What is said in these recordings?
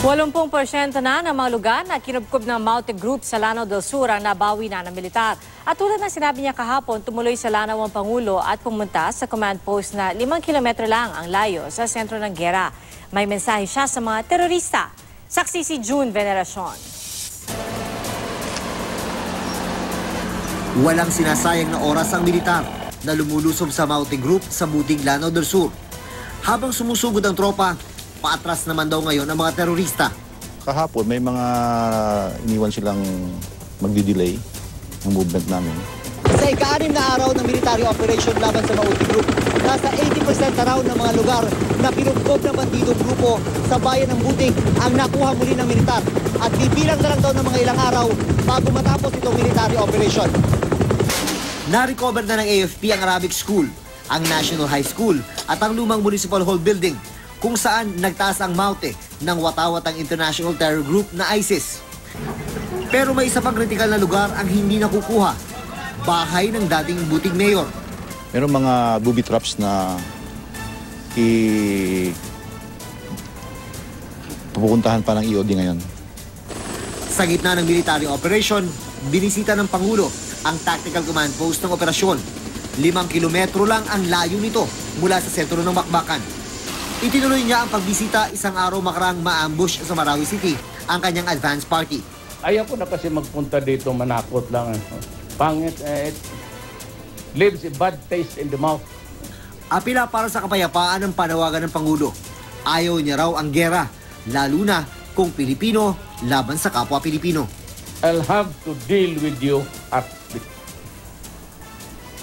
80% na ng mga lugar na kinubkob ng Maute Group sa Lanao del Sur ang nabawi na ng militar. At tulad ng sinabi niya kahapon, tumuloy sa Lanao ang Pangulo at pumunta sa command post na 5 kilometro lang ang layo sa sentro ng gera. May mensahe siya sa mga terorista. Saksi si June Veneracion. Walang sinasayang na oras ang militar na lumulusob sa Maute Group sa Buting, Lanao del Sur. Habang sumusugod ang tropa, paatras naman daw ngayon ang mga terorista. Kahapon may mga iniwan silang magdi-delay ng movement namin. Sa ika-6 na araw ng military operation laban sa Maute Group, nasa 80% na raw ng mga lugar na pinugkob ng bandidong grupo sa bayan ng Buting ang nakuha muli ng militar. At bibilang na lang daw ng mga ilang araw bago matapos itong military operation. Na-recover na ng AFP ang Arabic School, ang National High School at ang lumang Municipal Hall Building, kung saan nagtaas ang Maute ng watawatang international terror group na ISIS. Pero may isa pang kritikal na lugar ang hindi nakukuha, bahay ng dating Buting Mayor. Meron mga booby traps na pupuntahan pa ng EOD ngayon. Sa gitna ng military operation, binisita ng Pangulo ang tactical command post ng operasyon. 5 kilometro lang ang layo nito mula sa sentro ng Bakbakan. Itinuloy niya ang pagbisita isang araw makarang ma-ambush sa Marawi City ang kanyang advance party. Ayaw ko na kasi magpunta dito, manakot lang. Pangit, it leaves a bad taste in the mouth. Apila para sa kapayapaan ng panawagan ng Pangulo. Ayaw niya raw ang gera, lalo na kung Pilipino laban sa kapwa Pilipino. I'll have to deal with you at the...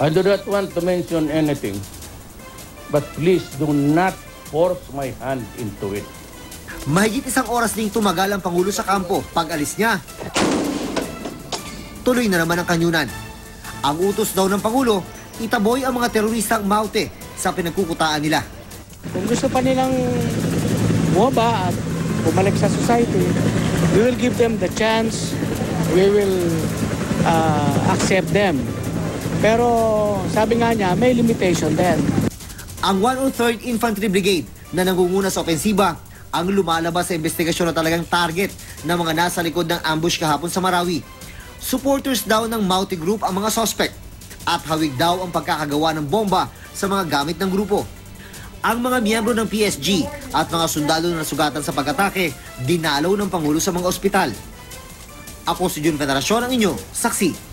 I do not want to mention anything, but please do not force my hand into it. Mahigit isang oras ding tumagal ang Pangulo sa kampo. Pag-alis niya, tuloy na naman ang kanyunan. Ang utos daw ng Pangulo, itaboy ang mga teroristang Maute sa pinagkukutaan nila. Kung gusto pa nilang bumaba at bumalik sa society, we will give them the chance, we will accept them. Pero sabi nga niya, may limitation din. Ang 103rd Infantry Brigade na nangunguna sa opensiba ang lumalabas sa investigasyon na talagang target ng mga nasa likod ng ambush kahapon sa Marawi. Supporters daw ng Maute Group ang mga suspect at hawig daw ang pagkakagawa ng bomba sa mga gamit ng grupo. Ang mga miyembro ng PSG at mga sundalo na nasugatan sa pag-atake dinalaw ng Pangulo sa mga ospital. Ako si June Veneracion, ang inyo saksi.